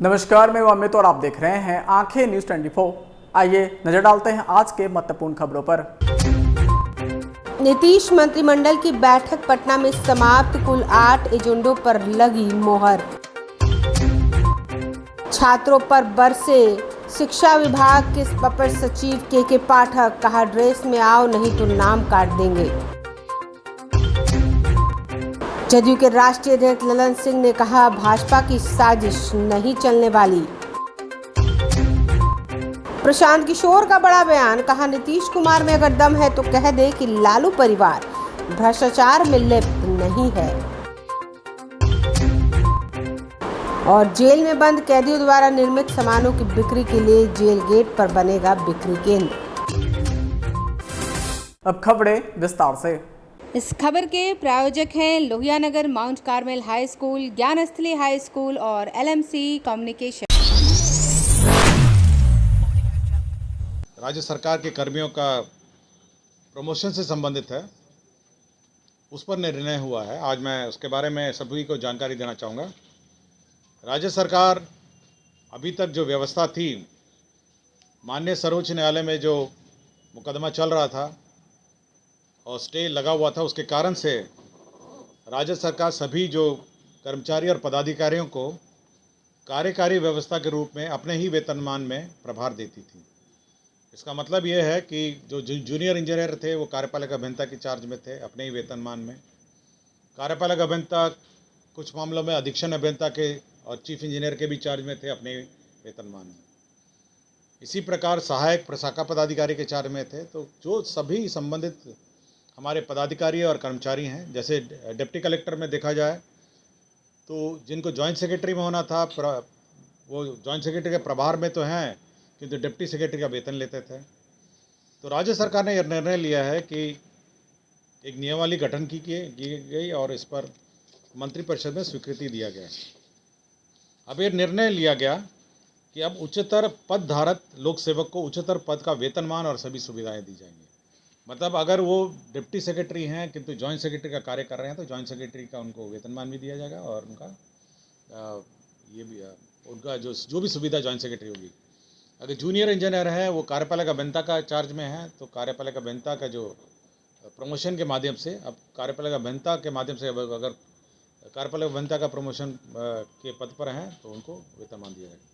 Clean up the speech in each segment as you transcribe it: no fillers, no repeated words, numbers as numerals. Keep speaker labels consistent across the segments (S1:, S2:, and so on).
S1: नमस्कार, मैं अमित और आप देख रहे हैं आंखें न्यूज 24। आइए नजर डालते हैं आज के महत्वपूर्ण खबरों पर।
S2: नीतीश मंत्रिमंडल की बैठक पटना में समाप्त, कुल 8 एजेंडों पर लगी मोहर। छात्रों पर बरसे शिक्षा विभाग के अपर सचिव के पाठक, कहा ड्रेस में आओ नहीं तो नाम काट देंगे। जदयू के राष्ट्रीय अध्यक्ष ललन सिंह ने कहा भाजपा की साजिश नहीं चलने वाली। प्रशांत किशोर का बड़ा बयान, कहा नीतीश कुमार में अगर दम है तो कह दे कि लालू परिवार भ्रष्टाचार में लिप्त नहीं है। और जेल में बंद कैदियों द्वारा निर्मित सामानों की बिक्री के लिए जेल गेट पर बनेगा बिक्री केंद्र।
S1: अब खबरें विस्तार से।
S2: इस खबर के प्रायोजक हैं Lohianagar mount Carmel High School, Gyansthali High School और एलएमसी कम्युनिकेशन।
S3: राज्य सरकार के कर्मियों का प्रमोशन से संबंधित है, उस पर निर्णय हुआ है। आज मैं उसके बारे में सभी को जानकारी देना चाहूँगा। राज्य सरकार अभी तक जो व्यवस्था थी, माननीय सर्वोच्च न्यायालय में जो मुकदमा चल रहा था और स्टे लगा हुआ था, उसके कारण से राज्य सरकार सभी जो कर्मचारी और पदाधिकारियों को कार्यकारी व्यवस्था के रूप में अपने ही वेतनमान में प्रभार देती थी। इसका मतलब ये है कि जो जूनियर इंजीनियर थे वो कार्यपालक अभियंता की चार्ज में थे अपने ही वेतनमान में। कार्यपालक अभियंता कुछ मामलों में अधीक्षण अभियंता के और चीफ इंजीनियर के भी चार्ज में थे अपने वेतनमान में। इसी प्रकार सहायक प्रशाखा पदाधिकारी के चार्ज में थे। तो जो सभी संबंधित हमारे पदाधिकारी और कर्मचारी हैं, जैसे डिप्टी कलेक्टर में देखा जाए तो जिनको जॉइंट सेक्रेटरी में होना था वो जॉइंट सेक्रेटरी के प्रभार में तो हैं, किंतु डिप्टी सेक्रेटरी का वेतन लेते थे। तो राज्य सरकार ने यह निर्णय लिया है कि एक नियमावली गठन की गई और इस पर मंत्रिपरिषद में स्वीकृति दिया गया। अब ये निर्णय लिया गया कि अब उच्चतर पद धारक लोक सेवक को उच्चतर पद का वेतनमान और सभी सुविधाएं दी जाएंगी। मतलब अगर वो डिप्टी सेक्रेटरी हैं किंतु जॉइंट सेक्रेटरी का कार्य कर रहे हैं तो जॉइंट सेक्रेटरी का उनको वेतनमान भी दिया जाएगा और उनका जो भी सुविधा जॉइंट सेक्रेटरी होगी। अगर जूनियर इंजीनियर है वो कार्यपालक अभियंता का चार्ज में है तो कार्यपालक अभियंता का जो प्रमोशन के माध्यम से, अब कार्यपालक अभियंता के माध्यम से अगर कार्यपालक अभियंता का प्रमोशन के पद पर हैं तो उनको वेतनमान दिया जाएगा।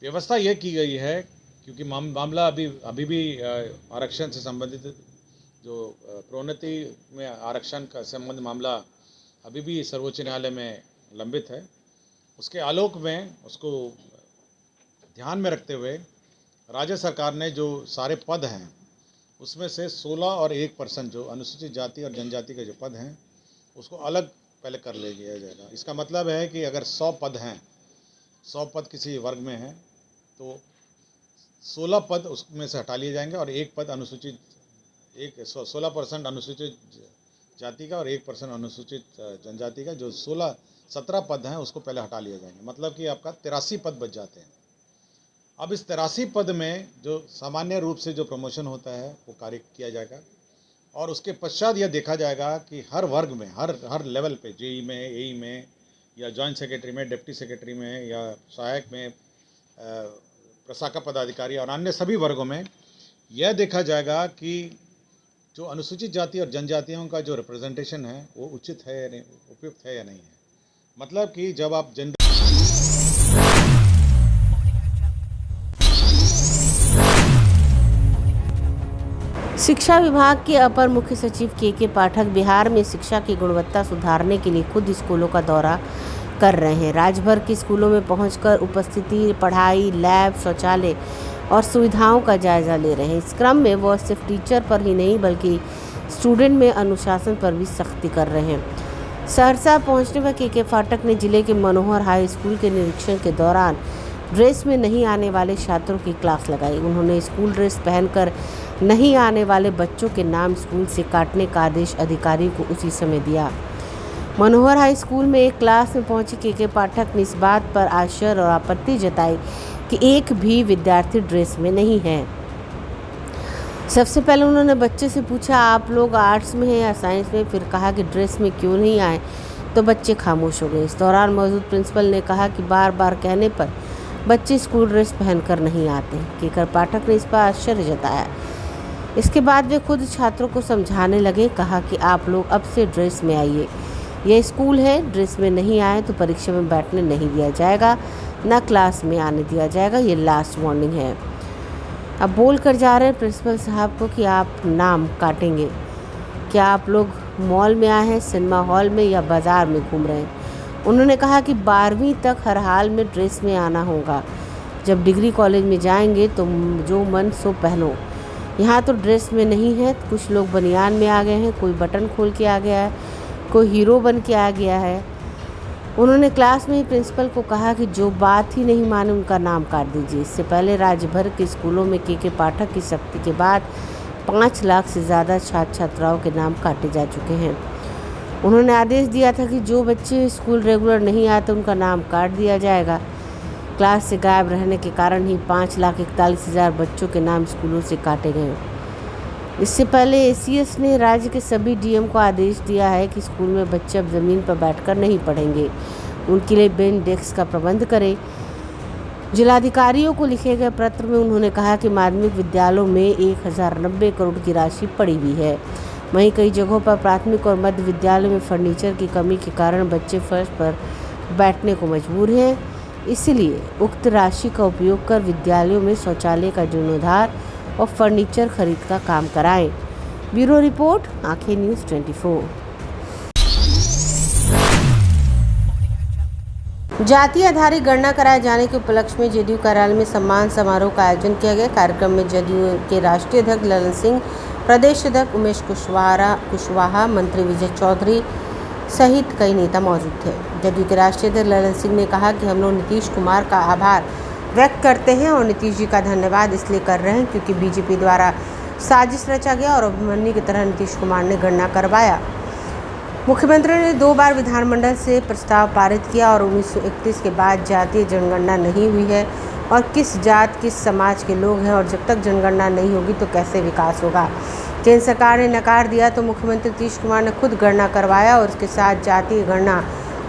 S3: व्यवस्था ये की गई है क्योंकि मामला अभी भी आरक्षण से संबंधित जो प्रोन्नति में आरक्षण का संबंध मामला अभी भी सर्वोच्च न्यायालय में लंबित है। उसके आलोक में उसको ध्यान में रखते हुए राज्य सरकार ने जो सारे पद हैं उसमें से 16 और 1% जो अनुसूचित जाति और जनजाति के जो पद हैं उसको अलग पहले कर ले लिया जाएगा। इसका मतलब है कि अगर 100 पद हैं, 100 पद किसी वर्ग में हैं तो 16 पद उसमें से हटा लिए जाएंगे और 1 पद अनुसूचित 16% अनुसूचित जाति का और 1% अनुसूचित जनजाति का, जो 17 पद हैं उसको पहले हटा लिए जाएंगे। मतलब कि आपका 83 पद बच जाते हैं। अब इस 83 पद में जो सामान्य रूप से जो प्रमोशन होता है वो कार्य किया जाएगा और उसके पश्चात यह देखा जाएगा कि हर वर्ग में, हर लेवल पे, जेई में, एई में या जॉइंट सेक्रेटरी में, डिप्टी सेक्रेटरी में या सहायक में, प्रशाखा पदाधिकारी और अन्य सभी वर्गों में यह देखा जाएगा कि जो अनुसूचित जाति और जनजातियों का जो रिप्रेजेंटेशन है वो उचित है या नहीं, उपयुक्त है या नहीं है। मतलब कि जब आप
S2: शिक्षा विभाग के अपर मुख्य सचिव के पाठक बिहार में शिक्षा की गुणवत्ता सुधारने के लिए खुद स्कूलों का दौरा कर रहे हैं। राज्य भर के स्कूलों में पहुंचकर उपस्थिति, पढ़ाई, लैब, शौचालय और सुविधाओं का जायजा ले रहे हैं। इस क्रम में वह सिर्फ टीचर पर ही नहीं बल्कि स्टूडेंट में अनुशासन पर भी सख्ती कर रहे हैं। सहरसा पहुंचने पर के पाठक ने जिले के मनोहर हाई स्कूल के निरीक्षण के दौरान ड्रेस में नहीं आने वाले छात्रों की क्लास लगाई। उन्होंने स्कूल ड्रेस पहनकर नहीं आने वाले बच्चों के नाम स्कूल से काटने का आदेश अधिकारी को उसी समय दिया। मनोहर हाई स्कूल में एक क्लास में पहुंचे के पाठक ने इस बात पर आश्चर्य और आपत्ति जताई कि एक भी विद्यार्थी ड्रेस में नहीं है। सबसे पहले उन्होंने बच्चे से पूछा, आप लोग आर्ट्स में हैं या साइंस में? फिर कहा कि ड्रेस में क्यों नहीं आए। तो बच्चे खामोश हो गए। इस दौरान मौजूद प्रिंसिपल ने कहा कि बार बार कहने पर बच्चे स्कूल ड्रेस पहनकर नहीं आते। केकर पाठक ने इस पर आश्चर्य जताया। इसके बाद वे खुद छात्रों को समझाने लगे। कहा कि आप लोग अब से ड्रेस में आइए, यह स्कूल है, ड्रेस में नहीं आए तो परीक्षा में बैठने नहीं दिया जाएगा, न क्लास में आने दिया जाएगा, ये लास्ट वार्निंग है। अब बोल कर जा रहे हैं प्रिंसिपल साहब को कि आप नाम काटेंगे। क्या आप लोग मॉल में आए हैं, सिनेमा हॉल में या बाज़ार में घूम रहे हैं? उन्होंने कहा कि 12वीं तक हर हाल में ड्रेस में आना होगा। जब डिग्री कॉलेज में जाएंगे तो जो मन सो पहनो। यहाँ तो ड्रेस में नहीं है, कुछ लोग बनियान में आ गए हैं, कोई बटन खोल के आ गया है, कोई हीरो बन के आ गया है। उन्होंने क्लास में ही प्रिंसिपल को कहा कि जो बात ही नहीं माने उनका नाम काट दीजिए। इससे पहले राज्य भर के स्कूलों में के पाठक की सख्ती के बाद 5 लाख से ज़्यादा छात्र छात्राओं के नाम काटे जा चुके हैं। उन्होंने आदेश दिया था कि जो बच्चे स्कूल रेगुलर नहीं आते उनका नाम काट दिया जाएगा। क्लास से गायब रहने के कारण ही 5,41,000 बच्चों के नाम स्कूलों से काटे गए। इससे पहले ACS ने राज्य के सभी DM को आदेश दिया है कि स्कूल में बच्चे अब ज़मीन पर बैठकर नहीं पढ़ेंगे, उनके लिए बेंच डेस्क का प्रबंध करें। जिलाधिकारियों को लिखे गए पत्र में उन्होंने कहा कि माध्यमिक विद्यालयों में 1090 करोड़ की राशि पड़ी हुई है। वहीं कई जगहों पर प्राथमिक और मध्य विद्यालय में फर्नीचर की कमी के कारण बच्चे फर्श पर बैठने को मजबूर हैं। इसलिए उक्त राशि का उपयोग कर विद्यालयों में शौचालय का जीर्णोद्धार और फर्नीचर खरीद का काम कराएं। ब्यूरो रिपोर्ट, आंखें न्यूज़ 24। जाति आधारित गणना कराए जाने के उपलक्ष्य में JDU कार्यालय में सम्मान समारोह का आयोजन किया गया। कार्यक्रम में JDU के राष्ट्रीय अध्यक्ष ललन सिंह, प्रदेश अध्यक्ष उमेश कुशवाहा, मंत्री विजय चौधरी सहित कई नेता मौजूद थे। JDU के राष्ट्रीय अध्यक्ष ललन सिंह ने कहा कि हम लोग नीतीश कुमार का आभार व्यक्त करते हैं और नीतीश जी का धन्यवाद इसलिए कर रहे हैं क्योंकि बीजेपी द्वारा साजिश रचा गया और अभिमन्यु की तरह नीतीश कुमार ने गणना करवाया। मुख्यमंत्री ने 2 बार विधानमंडल से प्रस्ताव पारित किया और 1931 के बाद जातीय जनगणना नहीं हुई है और किस जात किस समाज के लोग हैं और जब तक जनगणना नहीं होगी तो कैसे विकास होगा। केंद्र सरकार ने नकार दिया तो मुख्यमंत्री नीतीश कुमार ने खुद गणना करवाया और उसके साथ जातीय गणना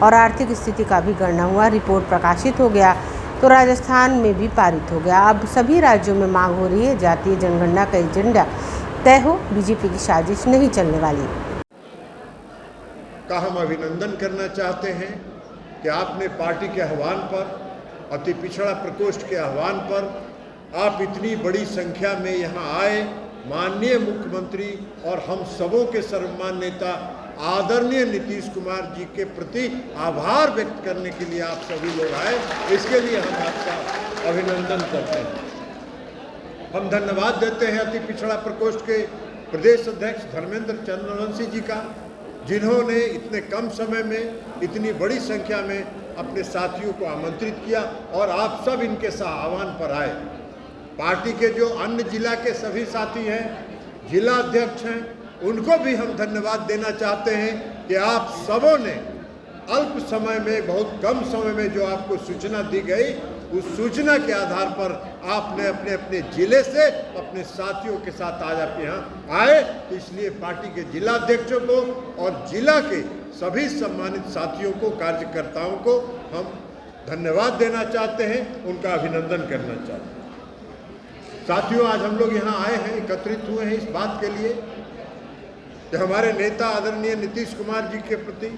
S2: और आर्थिक स्थिति का भी गणना हुआ। रिपोर्ट प्रकाशित हो गया तो राजस्थान में भी पारित हो गया। अब सभी राज्यों में मांग हो रही है जातीय जनगणना का एजेंडा तय हो, बीजेपी की साजिश नहीं चलने वाली।
S4: का हम अभिनंदन करना चाहते हैं कि आपने पार्टी के आह्वान पर, अति पिछड़ा प्रकोष्ठ के आह्वान पर आप इतनी बड़ी संख्या में यहाँ आए। माननीय मुख्यमंत्री और हम सबों के सर्वमान्य नेता आदरणीय नीतीश कुमार जी के प्रति आभार व्यक्त करने के लिए आप सभी लोग आए, इसके लिए हम आपका अभिनंदन करते हैं। हम धन्यवाद देते हैं अति पिछड़ा प्रकोष्ठ के प्रदेश अध्यक्ष धर्मेंद्र चंद्रवंशी जी का, जिन्होंने इतने कम समय में इतनी बड़ी संख्या में अपने साथियों को आमंत्रित किया और आप सब इनके आह्वान पर आए। पार्टी के जो अन्य जिला के सभी साथी हैं, जिला अध्यक्ष हैं, उनको भी हम धन्यवाद देना चाहते हैं कि आप सबों ने अल्प समय में, बहुत कम समय में जो आपको सूचना दी गई, उस सूचना के आधार पर आपने अपने अपने जिले से अपने साथियों के साथ आज आप यहाँ आए। तो इसलिए पार्टी के जिला अध्यक्षों को और जिला के सभी सम्मानित साथियों को, कार्यकर्ताओं को हम धन्यवाद देना चाहते हैं, उनका अभिनंदन करना चाहते हैं। साथियों, आज हम लोग यहाँ आए हैं, एकत्रित हुए हैं इस बात के लिए कि हमारे नेता आदरणीय नीतीश कुमार जी के प्रति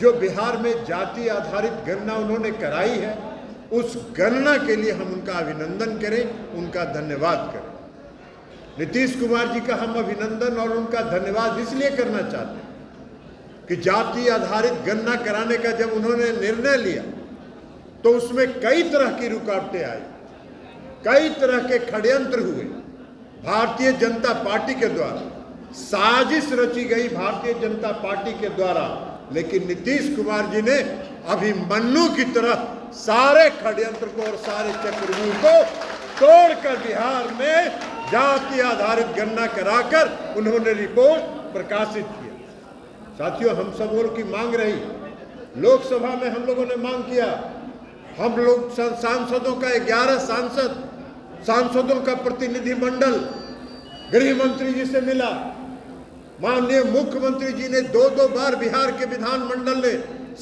S4: जो बिहार में जाति आधारित गणना उन्होंने कराई है, उस गणना के लिए हम उनका अभिनंदन करें, उनका धन्यवाद करें। नीतीश कुमार जी का हम अभिनंदन और उनका धन्यवाद इसलिए करना चाहते हैं कि जाति आधारित गणना कराने का जब उन्होंने निर्णय लिया तो उसमें कई तरह की रुकावटें आई, कई तरह के षड्यंत्र हुए। भारतीय जनता पार्टी के द्वारा साजिश रची गई, भारतीय जनता पार्टी के द्वारा, लेकिन नीतीश कुमार जी ने अभिमन्यु की तरह सारे षड्यंत्र को और सारे चक्रव्यूह को तोड़कर बिहार में जाति आधारित गणना कराकर उन्होंने रिपोर्ट प्रकाशित किया। साथियों, हम सब लोगों की मांग रही, लोकसभा में हम लोगों ने मांग किया, हम लोग सांसदों का 11 सांसदों का प्रतिनिधि मंडल गृह मंत्री जी से मिला माननीय मुख्यमंत्री जी ने 2-2 बार बिहार के विधानमंडल ने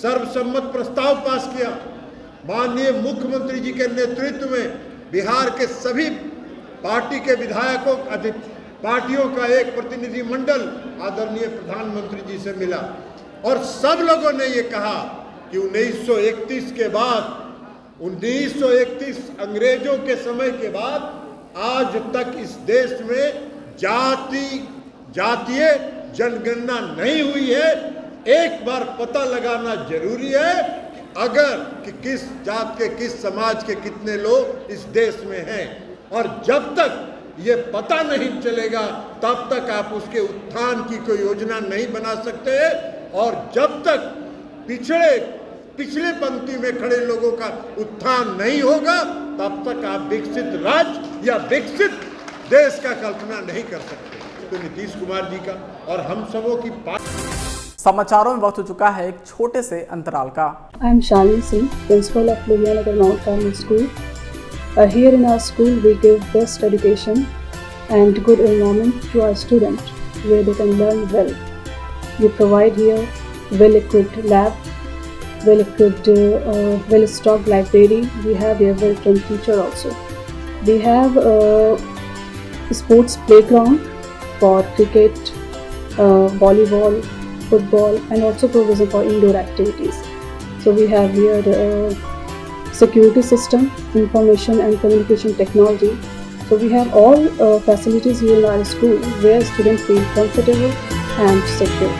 S4: सर्वसम्मत प्रस्ताव पास किया। माननीय मुख्यमंत्री जी के नेतृत्व में बिहार के सभी पार्टी के विधायकों पार्टियों का एक प्रतिनिधि मंडल आदरणीय प्रधानमंत्री जी से मिला और सब लोगों ने ये कहा कि 1931 के बाद 1931 अंग्रेजों के समय के बाद आज तक इस देश में जातीय जनगणना नहीं हुई है। एक बार पता लगाना जरूरी है कि अगर कि किस जात के किस समाज के कितने लोग इस देश में हैं, और जब तक ये पता नहीं चलेगा तब तक आप उसके उत्थान की कोई योजना नहीं बना सकते, और जब तक पिछले पंक्ति में खड़े लोगों का उत्थान नहीं होगा तब तक आप विकसित राज्य या विकसित देश का कल्पना नहीं कर सकते। तो नीतीश कुमार जी का और हम सबों की
S1: समाचारों में वक्त हो चुका है एक छोटे से अंतराल का।
S5: I am Shalini Singh, principal of Ludhiana Mount Carmel School. Here in our school, we give best education and good environment to our students where they can learn well. We provide here well-equipped lab, well-equipped, well-stocked library. We have here well-trained teacher also. We have a sports playground for cricket, volleyball, football, and also provision for indoor activities. So we have here security system, information and communication technology. So we have all facilities here in our school where students feel comfortable and secure.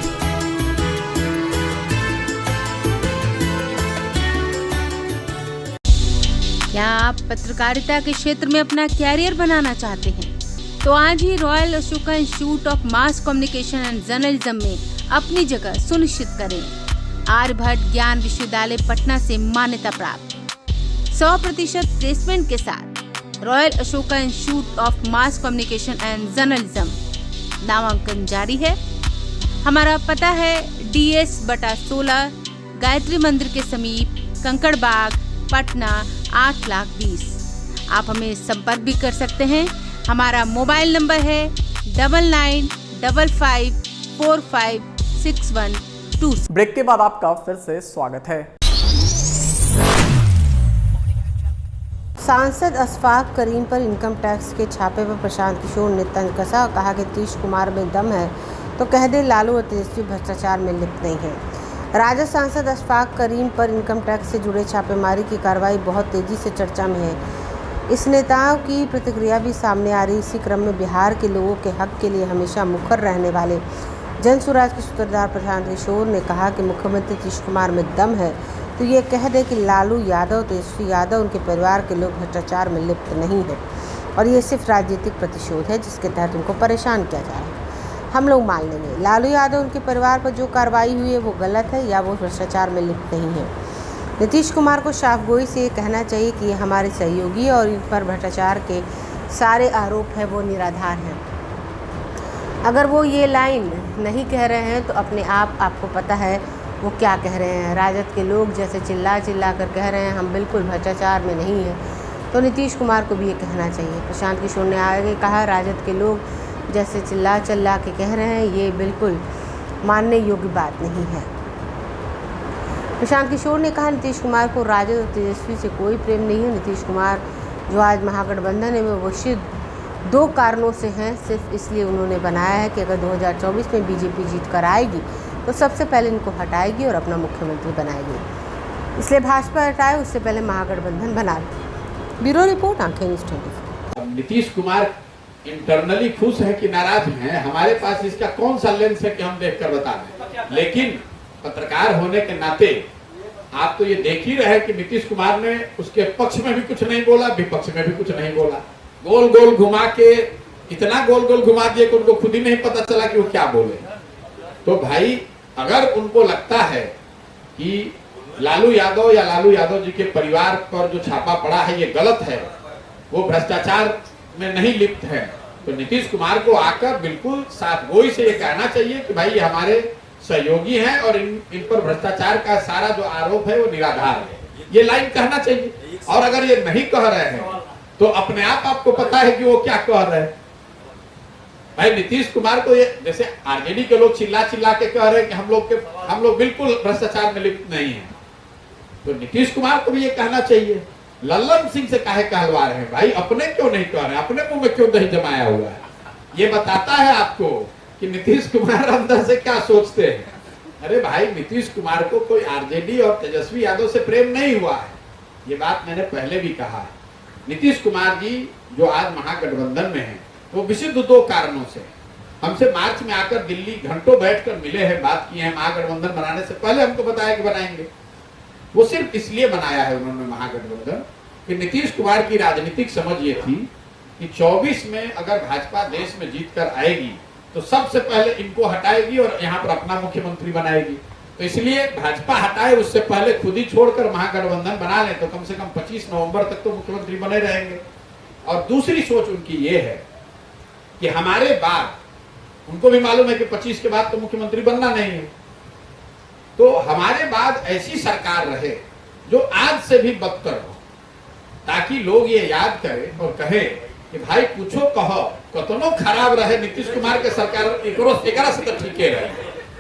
S6: क्या आप पत्रकारिता के क्षेत्र में अपना career बनाना चाहते हैं? तो आज ही Royal Ashoka Institute of Mass Communication and Journalism में अपनी जगह सुनिश्चित करें। आर्यभट्ट ज्ञान विश्वविद्यालय पटना से मान्यता प्राप्त 100% प्लेसमेंट के साथ royal Ashoka Institute of Mass Communication and journalism नामांकन जारी है। हमारा पता है DS/16 गायत्री मंदिर के समीप कंकड़बाग पटना 8,20,000। आप हमें संपर्क भी कर सकते हैं। हमारा मोबाइल नंबर है 9955456122।
S1: ब्रेक के बाद आपका फिर से स्वागत है।
S2: सांसद अशफाक करीम पर इनकम टैक्स के छापे पर प्रशांत किशोर ने तंज कसा और कहा कि नीतीश कुमार में दम है तो कह दे लालू और तेजस्वी भ्रष्टाचार में लिप्त नहीं है। राजद सांसद अशफाक करीम पर इनकम टैक्स से जुड़े छापेमारी की कार्रवाई बहुत तेजी से चर्चा में है। इस नेताओं की प्रतिक्रिया भी सामने आ रही। इसी क्रम में बिहार के लोगों के हक के लिए हमेशा मुखर रहने वाले जन स्वराज के सूत्रधार प्रशांत किशोर ने कहा कि मुख्यमंत्री नीतीश कुमार में दम है तो ये कह दे कि लालू यादव तेजस्वी यादव उनके परिवार के लोग भ्रष्टाचार में लिप्त नहीं हैं और ये सिर्फ राजनीतिक प्रतिशोध है जिसके तहत उनको परेशान किया जा रहा है। हम लोग मान लेंगे लालू यादव उनके परिवार पर जो कार्रवाई हुई है वो गलत है या वो भ्रष्टाचार में लिप्त नहीं है। नीतीश कुमार को साफगोई से ये कहना चाहिए कि ये हमारे सहयोगी और इन पर भ्रष्टाचार के सारे आरोप हैं वो निराधार हैं। अगर वो ये लाइन नहीं कह रहे हैं तो अपने आपको पता है वो क्या कह रहे हैं। राजद के लोग जैसे चिल्ला कर कह रहे हैं हम बिल्कुल भ्रष्टाचार में नहीं हैं, तो नीतीश कुमार को भी ये कहना चाहिए। प्रशांत किशोर ने आगे कहा राजद के लोग जैसे चिल्ला के कह रहे हैं ये बिल्कुल मानने योग्य बात नहीं है। प्रशांत किशोर ने कहा नीतीश कुमार को राजद और तेजस्वी से कोई प्रेम नहीं है। नीतीश कुमार जो आज महागठबंधन है वो सिर्फ 2 कारणों से हैं। सिर्फ इसलिए उन्होंने बनाया है कि अगर 2024 में बीजेपी जीत कर आएगी तो सबसे पहले इनको हटाएगी और अपना मुख्यमंत्री बनाएगी, इसलिए भाजपा हटाए उससे पहले महागठबंधन बना ले। ब्यूरो रिपोर्ट आंखें न्यूज़ 24।
S7: नीतीश कुमार इंटरनली खुश है कि नाराज हैं, हमारे पास इसका कौन सा लेंस है कि हम देखकर बता दें। लेकिन पत्रकार होने के नाते आप तो ये देख ही रहे कि नीतीश कुमार ने उसके पक्ष में भी कुछ नहीं बोला, विपक्ष में भी कुछ नहीं बोला। गोल गोल घुमा के इतना गोल गोल घुमा दिए कि उनको खुद ही नहीं पता चला कि वो क्या बोले। तो भाई अगर उनको लगता है कि लालू यादव या लालू यादव जी के परिवार पर जो छापा पड़ा है ये गलत है, वो भ्रष्टाचार में नहीं लिप्त है, तो नीतीश कुमार को आकर बिल्कुल साफगोई से ये कहना चाहिए कि भाई ये हमारे सहयोगी हैं और इन पर भ्रष्टाचार का सारा जो आरोप है वो निराधार है। ये लाइन कहना चाहिए। और अगर ये नहीं कह रहे हैं तो अपने आप आपको पता है कि वो क्या कह रहे हैं। भाई नीतीश कुमार को ये जैसे आरजेडी के लोग चिल्ला चिल्ला के कह रहे हैं कि हम लोग बिल्कुल भ्रष्टाचार में लिप्त नहीं है, तो नीतीश कुमार को भी ये कहना चाहिए। लल्लन सिंह से काहे कहलवा रहे हैं भाई, अपने क्यों नहीं कह रहे, अपने मुंह में क्यों दही जमाया हुआ है? ये बताता है आपको कि नीतीश कुमार अंदर से क्या सोचते हैं। अरे भाई, नीतीश कुमार को कोई आरजेडी और तेजस्वी यादव से प्रेम नहीं हुआ है, ये बात मैंने पहले भी कहा है। नीतीश कुमार जी जो आज महागठबंधन में है, वो विशुद्ध 2 कारणों से हमसे मार्च में आकर दिल्ली घंटों बैठकर मिले हैं, बात की है। महागठबंधन बनाने से पहले हमको बताया कि बनाएंगे। वो सिर्फ इसलिए बनाया है उन्होंने महागठबंधन कि नीतीश कुमार की राजनीतिक समझ ये थी कि 24 में अगर भाजपा देश में जीत कर आएगी तो सबसे पहले इनको हटाएगी और यहाँ पर अपना मुख्यमंत्री बनाएगी। तो इसलिए भाजपा हटाए उससे पहले खुद ही छोड़कर महागठबंधन बना लें तो कम से कम 25 नवंबर तक तो मुख्यमंत्री बने रहेंगे। और दूसरी सोच उनकी ये है कि हमारे बाद, उनको भी मालूम है कि 25 के बाद तो मुख्यमंत्री बनना नहीं है, तो हमारे बाद ऐसी सरकार रहे जो आज से भी बदतर हो, ताकि लोग ये याद करें और कहें कि भाई कुछो कहो कतनो खराब रहे नीतीश कुमार के सरकार एकरा से तो ठीक रहे।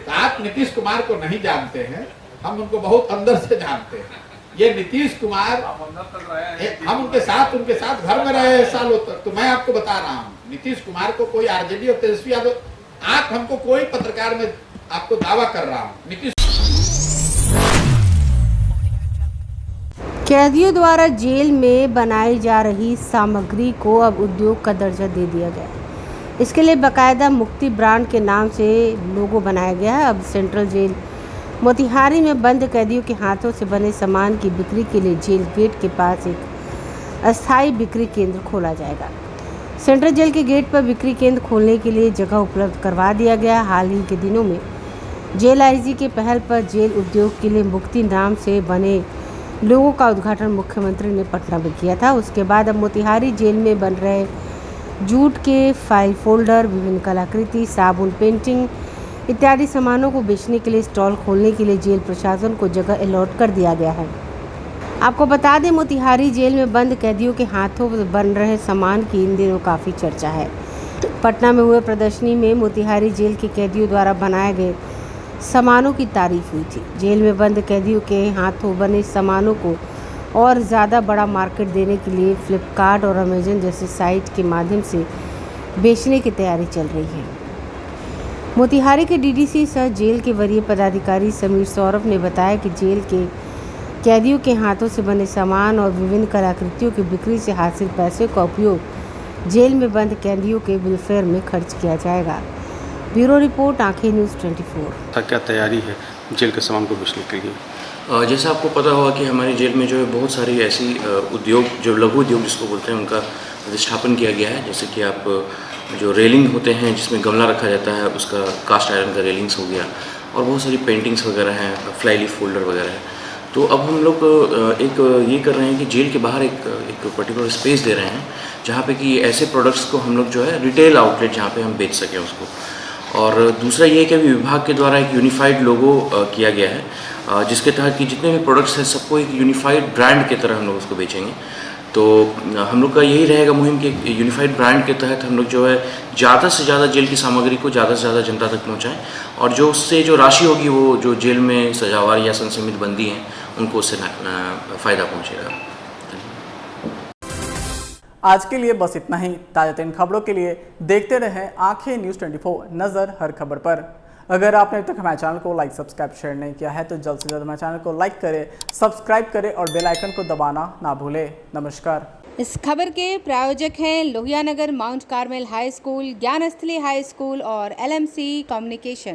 S7: तो आप नीतीश कुमार को नहीं जानते हैं, हम उनको बहुत अंदर से जानते हैं। ये नीतीश कुमार हम उनके साथ घर में रहे सालों तक। तो मैं आपको बता रहा हूँ, नीतीश कुमार को कोई आरजेडी और तेजस्वी यादव, आप हमको कोई पत्रकार में आपको दावा कर रहा हूँ, नीतीश
S2: कैदियों द्वारा जेल में बनाई जा रही सामग्री को अब उद्योग का दर्जा दे दिया गया है। इसके लिए बाकायदा मुक्ति ब्रांड के नाम से लोगो बनाया गया है। अब सेंट्रल जेल मोतिहारी में बंद कैदियों के हाथों से बने सामान की बिक्री के लिए जेल गेट के पास एक अस्थायी बिक्री केंद्र खोला जाएगा। सेंट्रल जेल के गेट पर बिक्री केंद्र खोलने के लिए जगह उपलब्ध करवा दिया गया। हाल ही के दिनों में जेल आईजी के पहल पर जेल उद्योग के लिए मुक्ति नाम से बने लोगों का उद्घाटन मुख्यमंत्री ने पटना में किया था। उसके बाद अब मोतिहारी जेल में बन रहे जूट के फाइल फोल्डर, विभिन्न कलाकृति, साबुन, पेंटिंग इत्यादि सामानों को बेचने के लिए स्टॉल खोलने के लिए जेल प्रशासन को जगह अलॉट कर दिया गया है। आपको बता दें, मोतिहारी जेल में बंद कैदियों के हाथों बन रहे सामान की इन दिनों काफ़ी चर्चा है। पटना में हुए प्रदर्शनी में मोतिहारी जेल के कैदियों द्वारा बनाए गए सामानों की तारीफ हुई थी। जेल में बंद कैदियों के हाथों बने सामानों को और ज़्यादा बड़ा मार्केट देने के लिए फ्लिपकार्ट और अमेजन जैसे साइट के माध्यम से बेचने की तैयारी चल रही है। मोतिहारी के डीडीसी सह जेल के वरीय पदाधिकारी समीर सौरभ ने बताया कि जेल के कैदियों के हाथों से बने सामान और विभिन्न कलाकृतियों की बिक्री से हासिल पैसे का उपयोग जेल में बंद कैदियों के वेलफेयर में खर्च किया जाएगा। ब्यूरो रिपोर्ट, आंखें न्यूज़ 24।
S8: क्या तैयारी है जेल के सामान को बेचने के लिए?
S9: जैसा आपको पता होगा कि हमारी जेल में जो है बहुत सारी ऐसी उद्योग, जो लघु उद्योग जिसको बोलते हैं, उनका प्रतिष्ठापन किया गया है। जैसे कि आप जो रेलिंग होते हैं जिसमें गमला रखा जाता है, उसका कास्ट आयरन का रेलिंग्स हो गया, और बहुत सारी पेंटिंग्स वगैरह हैं, फ्लाई लीफ फोल्डर वगैरह है। तो अब हम लोग एक ये कर रहे हैं कि जेल के बाहर एक पर्टिकुलर स्पेस दे रहे हैं जहाँ पे कि ऐसे प्रोडक्ट्स को हम लोग जो है रिटेल आउटलेट जहाँ पे हम बेच सकें उसको। और दूसरा ये है कि अभी विभाग के द्वारा एक यूनिफाइड लोगो किया गया है, जिसके तहत कि जितने भी प्रोडक्ट्स हैं सबको एक यूनिफाइड ब्रांड के तरह हम लोग उसको बेचेंगे। तो हम लोग का यही रहेगा मुहिम कि यूनिफाइड ब्रांड के तहत हम लोग जो है ज़्यादा से ज़्यादा जेल की सामग्री को ज़्यादा से ज़्यादा जनता तक पहुँचाएँ, और जो उससे जो राशि होगी वो जो जेल में सजावार या संसीमित बंदी हैं उनको उससे फ़ायदा पहुँचेगा।
S1: आज के लिए बस इतना ही। ताज़ा खबरों के लिए देखते रहें आंखें न्यूज़ 24, नज़र हर खबर पर। अगर आपने अभी तक हमारे चैनल को लाइक, सब्सक्राइब, शेयर नहीं किया है तो जल्द से जल्द हमारे चैनल को लाइक करें, सब्सक्राइब करें और बेल आइकन को दबाना ना भूलें। नमस्कार।
S6: इस खबर के प्रायोजक हैं Lohia Nagar Mount Carmel High School, Gyansthali High School और LMC कम्युनिकेशन।